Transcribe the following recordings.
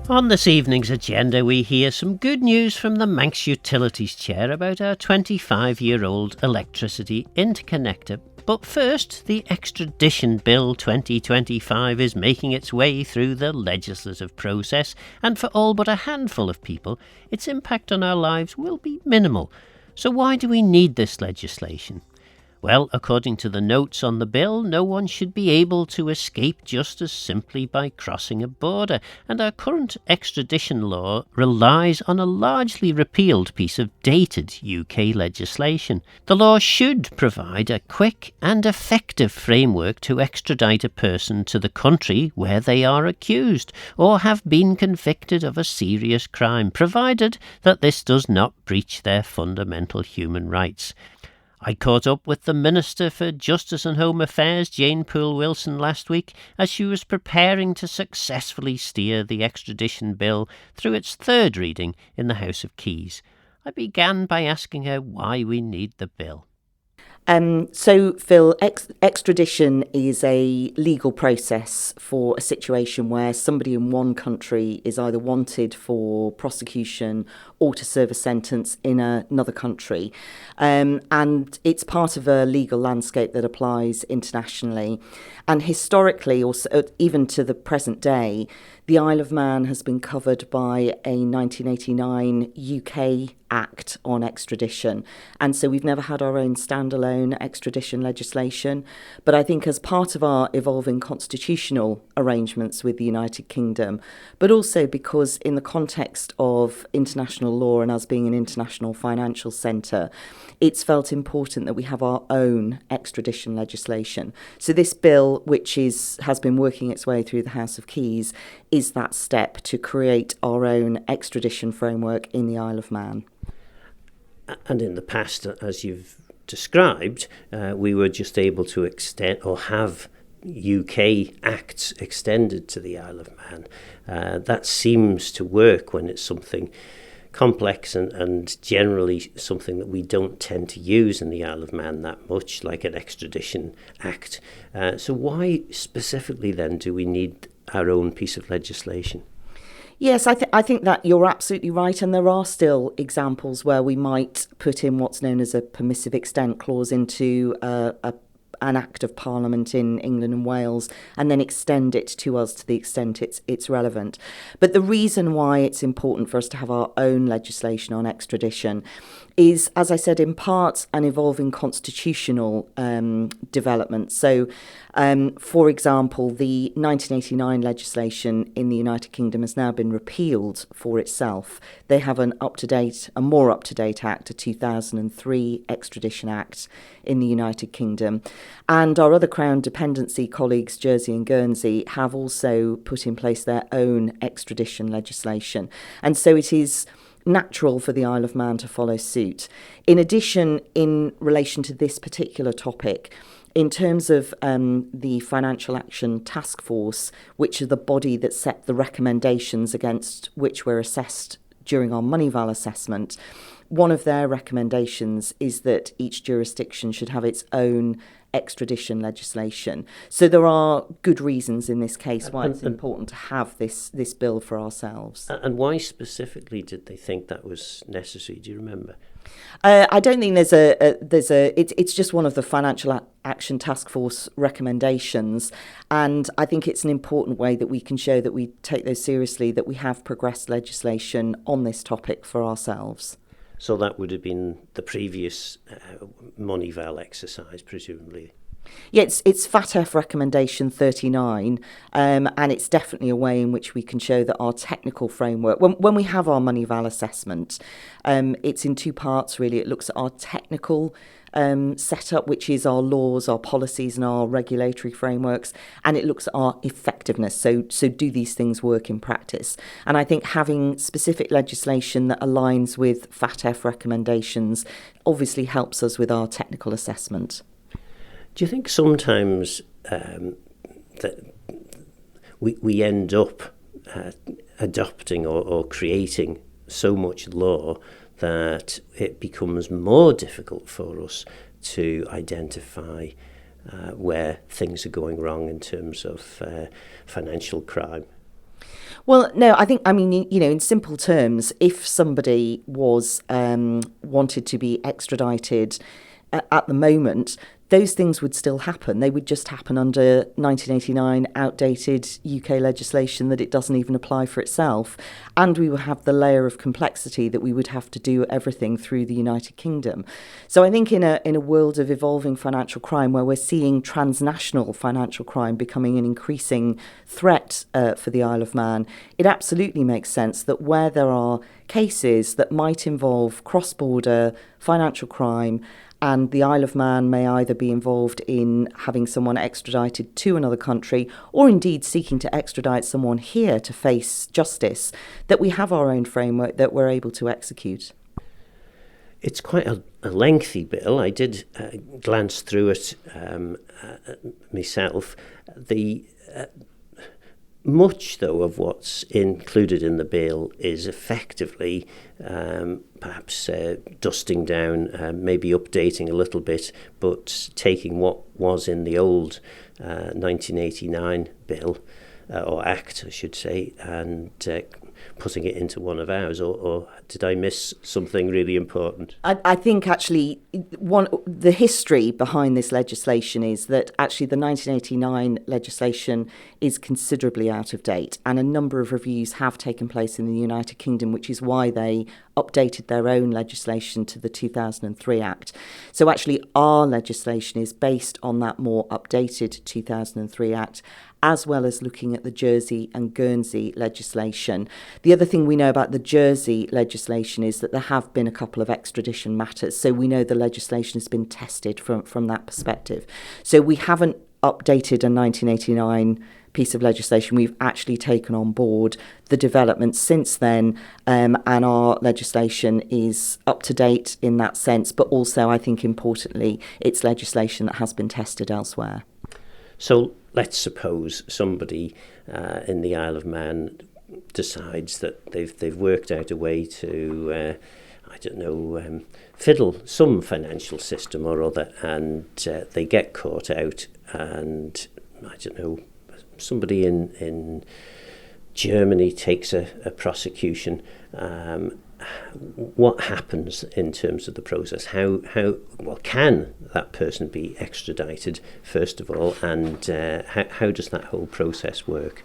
On this evening's agenda, we hear some good news from the Manx Utilities Chair about our 25-year-old electricity interconnector. But first, the Extradition Bill 2025 is making its way through the legislative process, and for all but a handful of people, its impact on our lives will be minimal. So why do we need this legislation? Well, according to the notes on the bill, no one should be able to escape justice simply by crossing a border, and our current extradition law relies on a largely repealed piece of dated UK legislation. The law should provide a quick and effective framework to extradite a person to the country where they are accused or have been convicted of a serious crime, provided that this does not breach their fundamental human rights. I caught up with the Minister for Justice and Home Affairs, Jane Poole-Wilson, last week as she was preparing to successfully steer the extradition bill through its third reading in the House of Keys. I began by asking her why we need the bill. So, Phil, extradition is a legal process for a situation where somebody in one country is either wanted for prosecution or to serve a sentence in another country. And it's part of a legal landscape that applies internationally. And historically, or even to the present day, the Isle of Man has been covered by a 1989 UK Act on extradition. And so we've never had our own standalone extradition legislation. But I think as part of our evolving constitutional arrangements with the United Kingdom, but also because in the context of international law and us being an international financial centre, it's felt important that we have our own extradition legislation. So this bill, which has been working its way through the House of Keys, is that step to create our own extradition framework in the Isle of Man. And in the past, as you've described, we were just able to extend or have UK acts extended to the Isle of Man. That seems to work when it's something complex and generally something that we don't tend to use in the Isle of Man that much, like an extradition act. So why specifically then do we need our own piece of legislation? Yes, I think that you're absolutely right, and there are still examples where we might put in what's known as a permissive extent clause into an Act of Parliament in England and Wales, and then extend it to us to the extent it's relevant. But the reason why it's important for us to have our own legislation on extradition is, as I said, in part an evolving constitutional development. So, for example, the 1989 legislation in the United Kingdom has now been repealed for itself. They have a more up-to-date Act, a 2003 Extradition Act in the United Kingdom. And our other Crown dependency colleagues, Jersey and Guernsey, have also put in place their own extradition legislation. And so it is natural for the Isle of Man to follow suit. In addition, in relation to this particular topic, in terms of the Financial Action Task Force, which is the body that set the recommendations against which we're assessed during our Moneyval assessment, one of their recommendations is that each jurisdiction should have its own extradition legislation. So there are good reasons in this case why it's important to have this bill for ourselves. And why specifically did they think that was necessary? Do you remember? I don't think it's just one of the Financial Action Task Force recommendations, and I think it's an important way that we can show that we take those seriously, that we have progressed legislation on this topic for ourselves. So that would have been the previous Moneyval exercise, presumably. Yeah, it's FATF recommendation 39, and it's definitely a way in which we can show that our technical framework, when we have our Moneyval assessment, it's in two parts really. It looks at our technical setup, which is our laws, our policies and our regulatory frameworks, and it looks at our effectiveness. So do these things work in practice? And I think having specific legislation that aligns with FATF recommendations obviously helps us with our technical assessment. Do you think sometimes that we end up adopting or creating so much law that it becomes more difficult for us to identify where things are going wrong in terms of financial crime? Well, no, I mean, in simple terms, if somebody was wanted to be extradited at the moment, those things would still happen. They would just happen under 1989 outdated UK legislation that it doesn't even apply for itself. And we would have the layer of complexity that we would have to do everything through the United Kingdom. So I think in a world of evolving financial crime, where we're seeing transnational financial crime becoming an increasing threat for the Isle of Man, it absolutely makes sense that where there are cases that might involve cross-border financial crime, and the Isle of Man may either be involved in having someone extradited to another country or indeed seeking to extradite someone here to face justice, that we have our own framework that we're able to execute. It's quite a lengthy bill. I did glance through it myself. Much, though, of what's included in the bill is effectively perhaps dusting down, maybe updating a little bit, but taking what was in the old 1989 bill, or Act, I should say, and putting it into one of ours, or did I miss something really important? I think actually the history behind this legislation is that actually the 1989 legislation is considerably out of date, and a number of reviews have taken place in the United Kingdom, which is why they updated their own legislation to the 2003 Act. So actually our legislation is based on that more updated 2003 Act, as well as looking at the Jersey and Guernsey legislation. The other thing we know about the Jersey legislation is that there have been a couple of extradition matters, so we know the legislation has been tested from that perspective. So we haven't updated a 1989 piece of legislation. We've actually taken on board the developments since then, and our legislation is up to date in that sense, but also I think importantly it's legislation that has been tested elsewhere. So let's suppose somebody in the Isle of Man decides that they've worked out a way to fiddle some financial system or other, and they get caught out, and somebody in Germany takes a prosecution. What happens in terms of the process? How can that person be extradited, first of all, and how does that whole process work?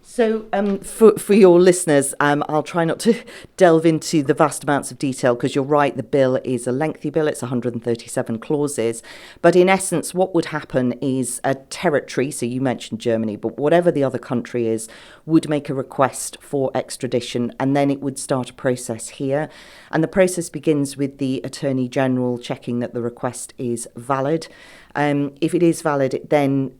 So for your listeners, I'll try not to delve into the vast amounts of detail, because you're right, the bill is a lengthy bill. It's 137 clauses. But in essence, what would happen is a territory, so you mentioned Germany, but whatever the other country is, would make a request for extradition, and then it would start a process here. And the process begins with the Attorney General checking that the request is valid. If it is valid, it then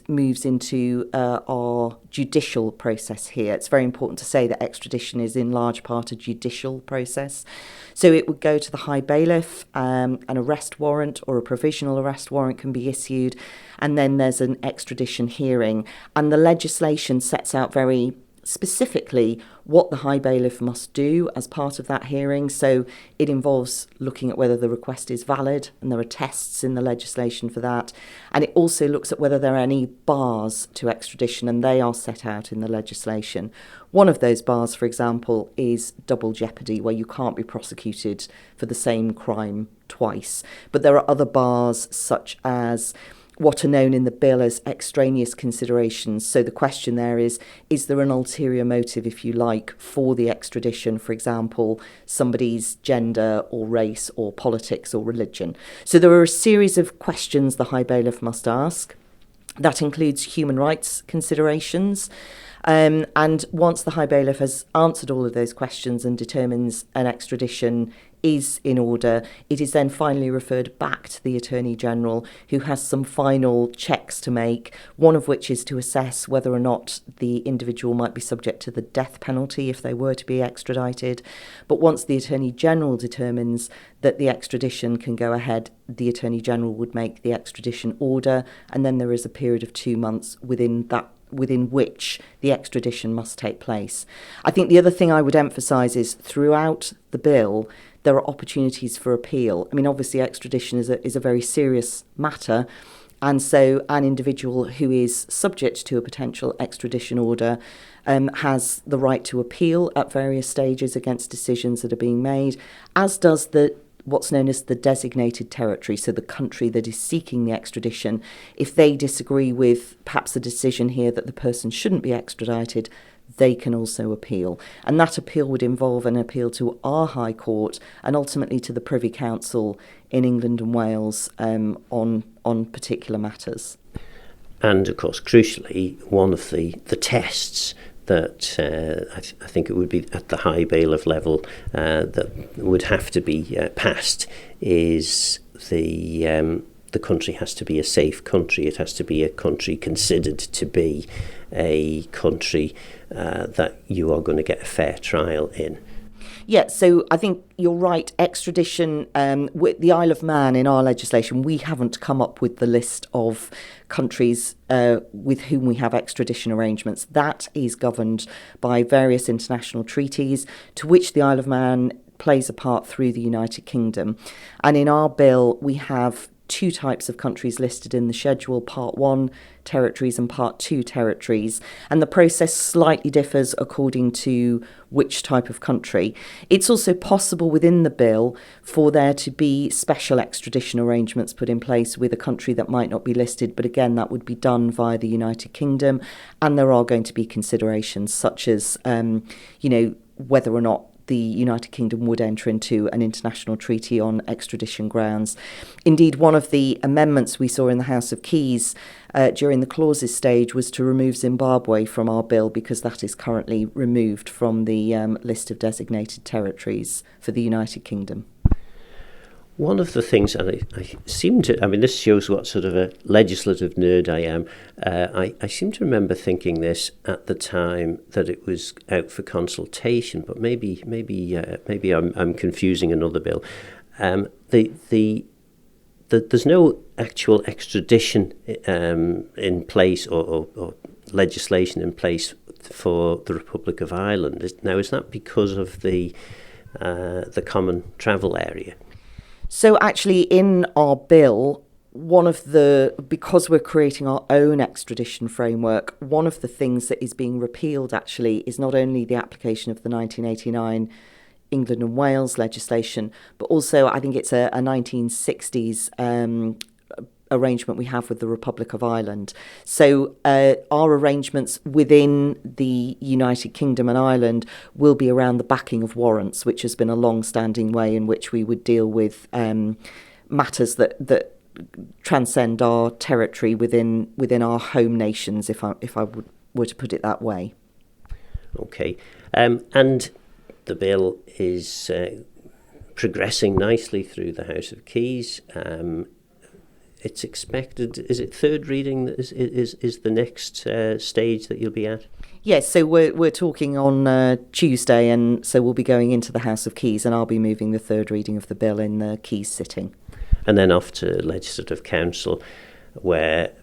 moves into our judicial process here. It's very important to say that extradition is in large part a judicial process. So it would go to the High Bailiff, an arrest warrant or a provisional arrest warrant can be issued, and then there's an extradition hearing. And the legislation sets out very specifically what the High Bailiff must do as part of that hearing. So it involves looking at whether the request is valid, and there are tests in the legislation for that. And it also looks at whether there are any bars to extradition, and they are set out in the legislation. One of those bars, for example, is double jeopardy, where you can't be prosecuted for the same crime twice. But there are other bars, such as what are known in the bill as extraneous considerations. So the question there is there an ulterior motive, if you like, for the extradition, for example, somebody's gender or race or politics or religion? So there are a series of questions the High Bailiff must ask. That includes human rights considerations. And once the High Bailiff has answered all of those questions and determines an extradition is in order, it is then finally referred back to the Attorney General, who has some final checks to make, one of which is to assess whether or not the individual might be subject to the death penalty if they were to be extradited. But once the Attorney General determines that the extradition can go ahead, the Attorney General would make the extradition order, and then there is a period of 2 months within which the extradition must take place. I think the other thing I would emphasise is throughout the bill, there are opportunities for appeal. I mean, obviously extradition is a very serious matter, And so an individual who is subject to a potential extradition order has the right to appeal at various stages against decisions that are being made, as does what's known as the designated territory, so the country that is seeking the extradition. If they disagree with perhaps the decision here that the person shouldn't be extradited, they can also appeal. And that appeal would involve an appeal to our High Court and ultimately to the Privy Council in England and Wales on particular matters. And of course, crucially, one of the tests that I think it would be at the High Bailiff level that would have to be passed is the country has to be a safe country. It has to be a country considered to be a country that you are going to get a fair trial in. Yeah, so I think you're right. Extradition, with the Isle of Man in our legislation, we haven't come up with the list of countries with whom we have extradition arrangements. That is governed by various international treaties to which the Isle of Man plays a part through the United Kingdom. And in our bill, we have two types of countries listed in the schedule, Part 1 territories and Part 2 territories, and the process slightly differs according to which type of country. It's also possible within the bill for there to be special extradition arrangements put in place with a country that might not be listed, but again that would be done via the United Kingdom, and there are going to be considerations such as whether or not the United Kingdom would enter into an international treaty on extradition grounds. Indeed, one of the amendments we saw in the House of Keys during the clauses stage was to remove Zimbabwe from our bill because that is currently removed from the list of designated territories for the United Kingdom. One of the things, and I seem to, this shows what sort of a legislative nerd I am. I seem to remember thinking this at the time that it was out for consultation, but maybe I'm confusing another bill. There's no actual extradition in place or legislation in place for the Republic of Ireland. Now, is that because of the common travel area? So actually in our bill, because we're creating our own extradition framework, one of the things that is being repealed actually is not only the application of the 1989 England and Wales legislation, but also I think it's a 1960s arrangement we have with the Republic of Ireland. So our arrangements within the United Kingdom and Ireland will be around the backing of warrants, which has been a long-standing way in which we would deal with matters that transcend our territory within our home nations, if I were to put it that way. Okay, and the bill is progressing nicely through the House of Keys. It's expected, is it third reading that is the next stage that you'll be at? Yes, so we're talking on Tuesday, and so we'll be going into the House of Keys, and I'll be moving the third reading of the bill in the Keys sitting. And then off to Legislative Council, where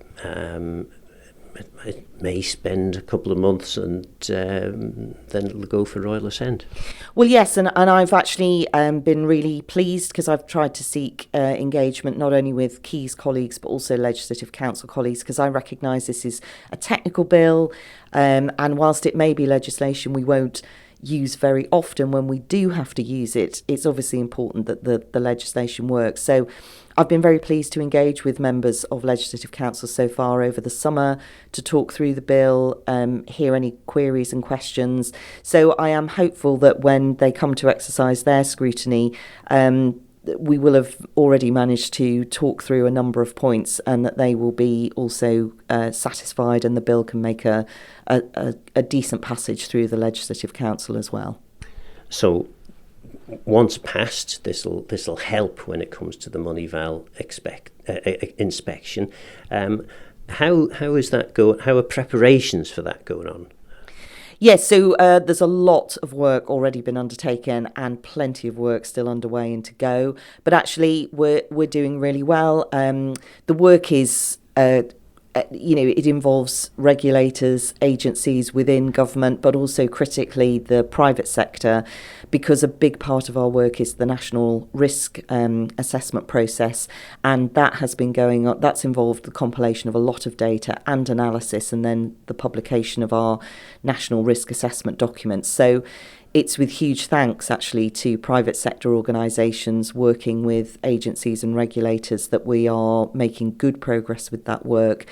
it may spend a couple of months and then it'll go for Royal Assent. Well, yes, and I've actually been really pleased because I've tried to seek engagement not only with Keys colleagues but also Legislative Council colleagues, because I recognise this is a technical bill, and whilst it may be legislation we won't use very often, when we do have to use it, it's obviously important that the legislation works. So I've been very pleased to engage with members of Legislative Council so far over the summer to talk through the bill, hear any queries and questions. So I am hopeful that when they come to exercise their scrutiny, we will have already managed to talk through a number of points, and that they will be also satisfied, and the bill can make a decent passage through the Legislative Council as well. So once passed, this'll help when it comes to the Moneyval inspection. How is that going? How are preparations for that going on? Yes, so there's a lot of work already been undertaken and plenty of work still underway and to go. But actually, we're doing really well. The work is it involves regulators, agencies within government, but also critically the private sector, because a big part of our work is the national risk assessment process, and that has been going on. That's involved the compilation of a lot of data and analysis, and then the publication of our national risk assessment documents. So it's with huge thanks, actually, to private sector organisations working with agencies and regulators that we are making good progress with that work.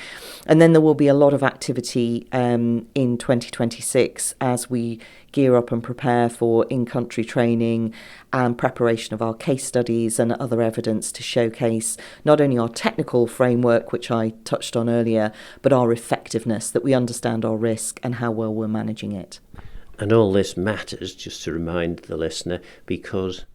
And then there will be a lot of activity in 2026 as we gear up and prepare for in-country training and preparation of our case studies and other evidence to showcase not only our technical framework, which I touched on earlier, but our effectiveness, that we understand our risk and how well we're managing it. And all this matters, just to remind the listener, because...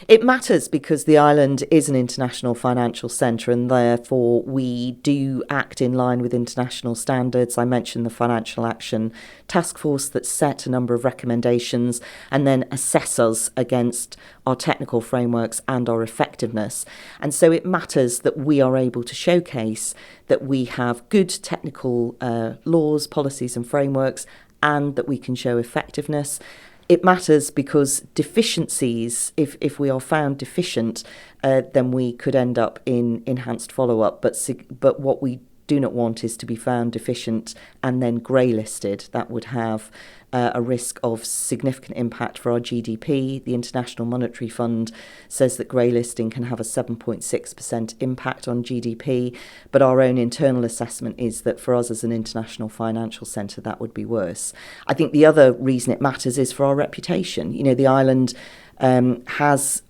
It matters because the island is an international financial centre, and therefore we do act in line with international standards. I mentioned the Financial Action Task Force that set a number of recommendations and then assess us against our technical frameworks and our effectiveness. And so it matters that we are able to showcase that we have good technical laws, policies and frameworks, and that we can show effectiveness. It matters because deficiencies, if we are found deficient, then we could end up in enhanced follow-up. But what we do not want is to be found deficient and then grey listed. That would have a risk of significant impact for our GDP. The International Monetary Fund says that grey listing can have a 7.6% impact on GDP, but our own internal assessment is that for us as an international financial centre, that would be worse. I think the other reason it matters is for our reputation. The island has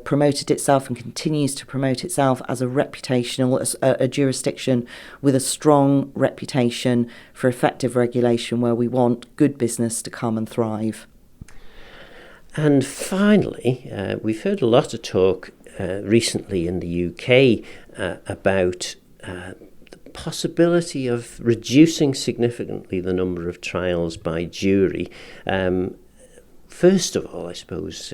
promoted itself and continues to promote itself as a jurisdiction with a strong reputation for effective regulation, where we want good business to come and thrive. And finally, we've heard a lot of talk recently in the UK about the possibility of reducing significantly the number of trials by jury. First of all, I suppose,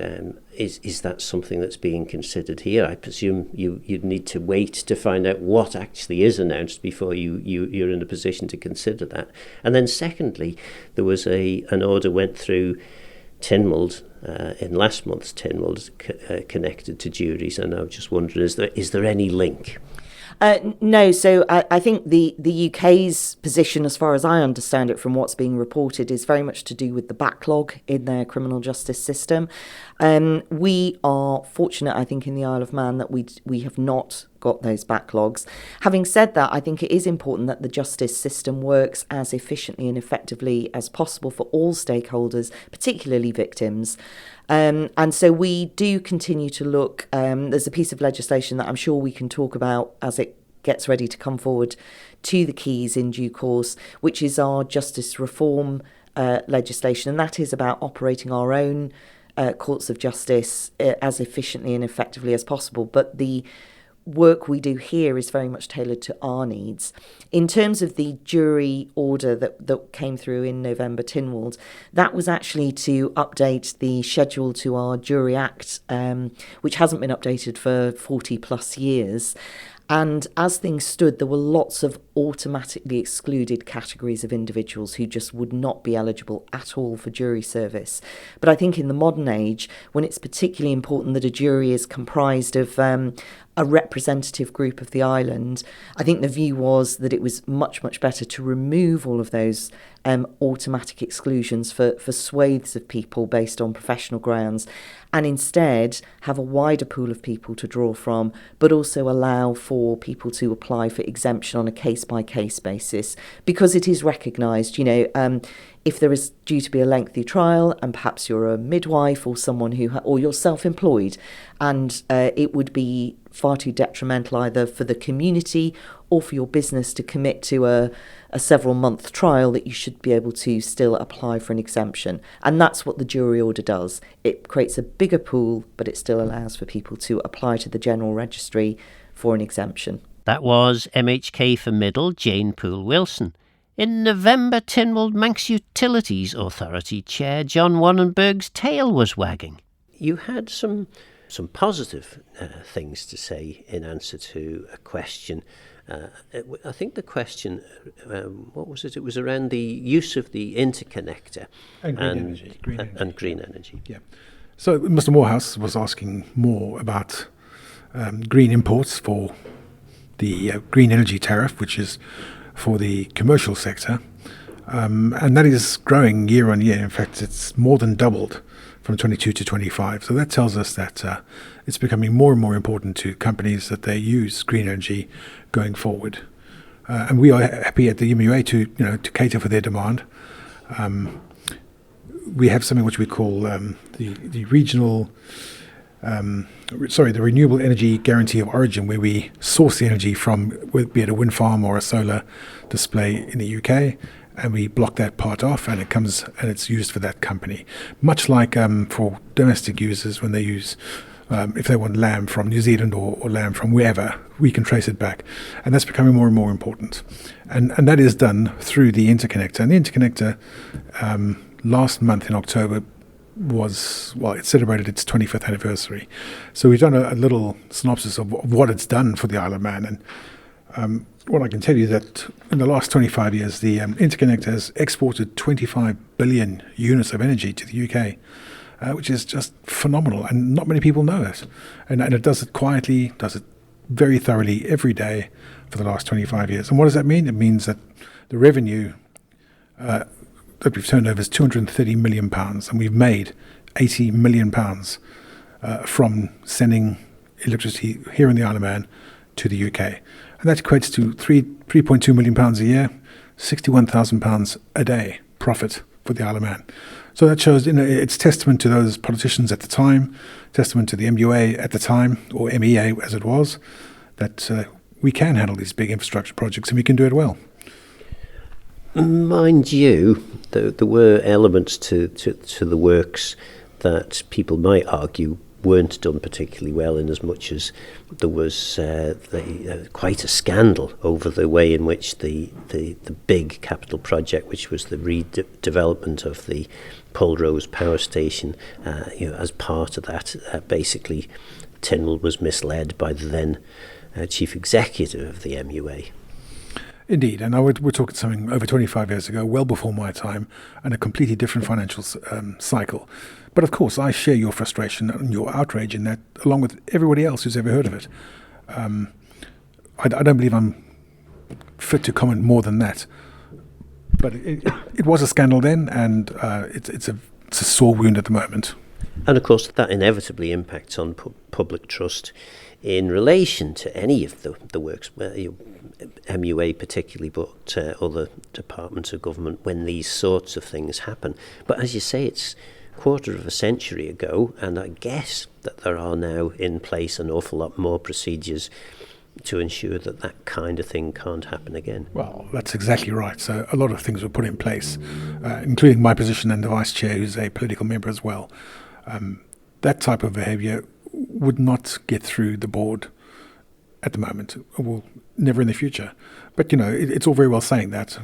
is that something that's being considered here? I presume you'd need to wait to find out what actually is announced before you're in a position to consider that. And then secondly, there was an order went through Tynwald in last month's Tynwald connected to juries, and I was just wondering, is there any link? No, so I think the UK's position, as far as I understand it from what's being reported, is very much to do with the backlog in their criminal justice system. We are fortunate, I think, in the Isle of Man that we have not got those backlogs. Having said that, I think it is important that the justice system works as efficiently and effectively as possible for all stakeholders, particularly victims. And so we do continue to look. There's a piece of legislation that I'm sure we can talk about as it gets ready to come forward to the Keys in due course, which is our justice reform legislation. And that is about operating our own courts of justice as efficiently and effectively as possible. But the work we do here is very much tailored to our needs. In terms of the jury order that came through in November, Tynwald, that was actually to update the schedule to our Jury Act, which hasn't been updated for 40 plus years. And as things stood, there were lots of automatically excluded categories of individuals who just would not be eligible at all for jury service. But I think in the modern age, when it's particularly important that a jury is comprised of a representative group of the island, I think the view was that it was much, much better to remove all of those automatic exclusions for swathes of people based on professional grounds, and instead have a wider pool of people to draw from, but also allow for people to apply for exemption on a case-by-case basis, because it is recognised, if there is due to be a lengthy trial and perhaps you're a midwife or someone or you're self-employed, and it would be far too detrimental either for the community or for your business to commit to a several-month trial, that you should be able to still apply for an exemption. And that's what the jury order does. It creates a bigger pool, but it still allows for people to apply to the General Registry for an exemption. That was MHK for Middle, Jane Poole-Wilson. In November, Tynwald Manx Utilities Authority Chair John Wannenberg's tail was wagging. You had some positive things to say in answer to a question I think the question, what was it? It was around the use of the interconnector and green energy. Yeah. So Mr. Morehouse was asking more about green imports for the green energy tariff, which is for the commercial sector. And that is growing year on year. In fact, it's more than doubled from 22 to 25. So that tells us that it's becoming more and more important to companies that they use green energy going forward. And we are happy at the MUA to cater for their demand. We have something which we call the regional, the renewable energy guarantee of origin, where we source the energy from, be it a wind farm or a solar display in the UK, and we block that part off, and it comes and it's used for that company. Much like for domestic users, when they use, if they want lamb from New Zealand or lamb from wherever, we can trace it back. And that's becoming more and more important. And that is done through the interconnector. And the interconnector, last month in October, it celebrated its 25th anniversary. So we've done a little synopsis of what it's done for the Isle of Man. And what I can tell you that in the last 25 years, the interconnector has exported 25 billion units of energy to the UK, which is just phenomenal, and not many people know it. And it does it quietly, does it very thoroughly every day for the last 25 years. And what does that mean? It means that the revenue that we've turned over is £230 million, and we've made £80 million from sending electricity here in the Isle of Man to the UK. And that equates to £3.2 million a year, £61,000 a day profit for the Isle of Man. So that shows, it's testament to those politicians at the time, testament to the MUA at the time, or MEA as it was, that we can handle these big infrastructure projects and we can do it well. Mind you, there were elements to the works that people might argue weren't done particularly well, in as much as there was quite a scandal over the way in which the big capital project, which was the redevelopment of the Pulrose power station, as part of that, basically Tynwald was misled by the then chief executive of the MUA. Indeed, and we're talking something over 25 years ago, well before my time, and a completely different financial cycle. But of course, I share your frustration and your outrage in that, along with everybody else who's ever heard of it. I don't believe I'm fit to comment more than that. But it was a scandal then, and it's a sore wound at the moment. And of course, that inevitably impacts on public trust in relation to any of the works, MUA particularly, but other departments of government, when these sorts of things happen. But as you say, it's a quarter of a century ago, and I guess that there are now in place an awful lot more procedures to ensure that that kind of thing can't happen again. Well, that's exactly right. So a lot of things were put in place, including my position and the vice chair, who's a political member as well. That type of behaviour would not get through the board at the moment, or never in the future. But, it's all very well saying that.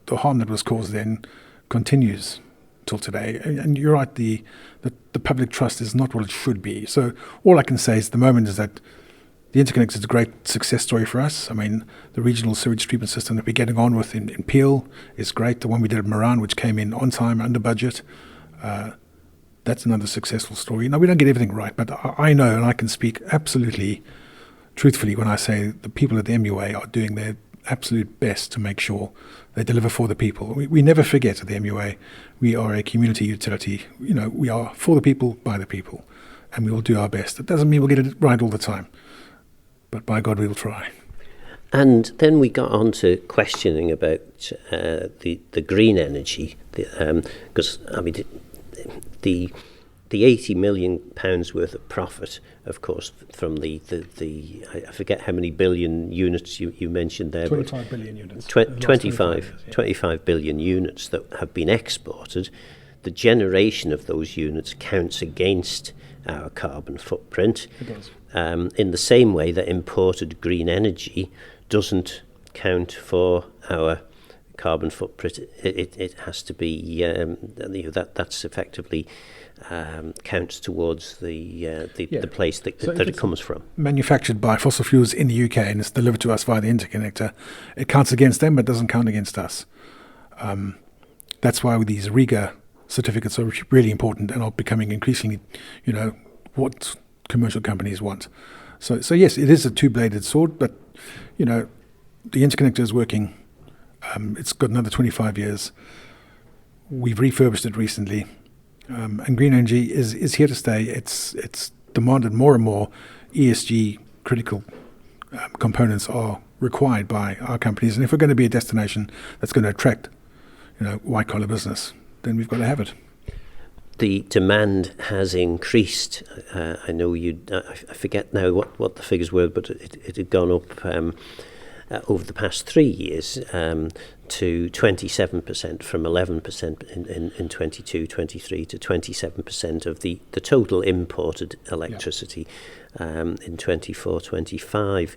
The harm that was caused then continues till today. And you're right, the public trust is not what it should be. So all I can say is at the moment is that the interconnector is a great success story for us. I mean, the regional sewage treatment system that we're getting on with in Peel is great. The one we did at Moran, which came in on time, under budget, that's another successful story. Now, we don't get everything right, but I know, and I can speak absolutely truthfully when I say the people at the MUA are doing their absolute best to make sure they deliver for the people. We never forget at the MUA, we are a community utility. We are for the people, by the people, and we will do our best. That doesn't mean we'll get it right all the time, but by God, we will try. And then we got on to questioning about the green energy, because the £80 million worth of profit, of course, from the I forget how many billion units you mentioned there. 25 billion units. 25 billion units that have been exported. The generation of those units counts against our carbon footprint. It does. In the same way that imported green energy doesn't count for our carbon footprint, it has to be that's effectively counts towards the place that it comes from. Manufactured by fossil fuels in the UK and it's delivered to us via the interconnector, it counts against them, but doesn't count against us. That's why these RIGA certificates are really important and are becoming increasingly, what commercial companies want. So yes, it is a two-bladed sword, but the interconnector is working. It's got another 25 years. We've refurbished it recently, and green energy is here to stay. It's demanded more and more. ESG critical components are required by our companies, and if we're going to be a destination that's going to attract, white collar business, then we've got to have it. The demand has increased. I know I forget now what the figures were, but it had gone up over the past 3 years to 27% from 11% in 22, 23 to 27% of the total imported electricity in 24, 25.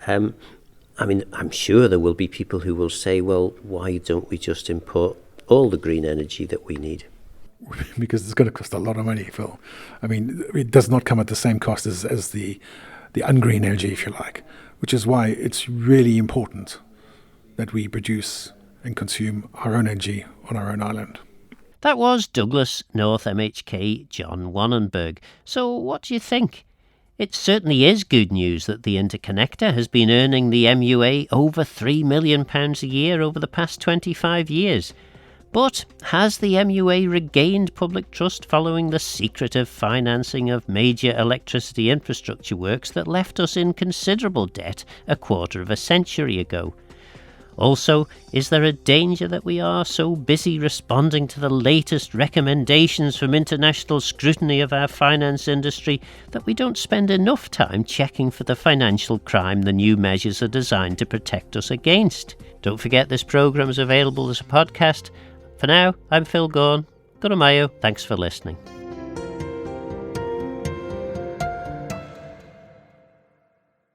I'm sure there will be people who will say, well, why don't we just import all the green energy that we need? Because it's going to cost a lot of money, Phil. It does not come at the same cost as the ungreen energy, if you like, which is why it's really important that we produce and consume our own energy on our own island. That was Douglas North MHK John Wannenberg. So what do you think? It certainly is good news that the interconnector has been earning the MUA over £3 million a year over the past 25 years. But has the MUA regained public trust following the secretive financing of major electricity infrastructure works that left us in considerable debt a quarter of a century ago? Also, is there a danger that we are so busy responding to the latest recommendations from international scrutiny of our finance industry that we don't spend enough time checking for the financial crime the new measures are designed to protect us against? Don't forget this programme is available as a podcast. For now, I'm Phil Gorn. Go to Mayo. Thanks for listening.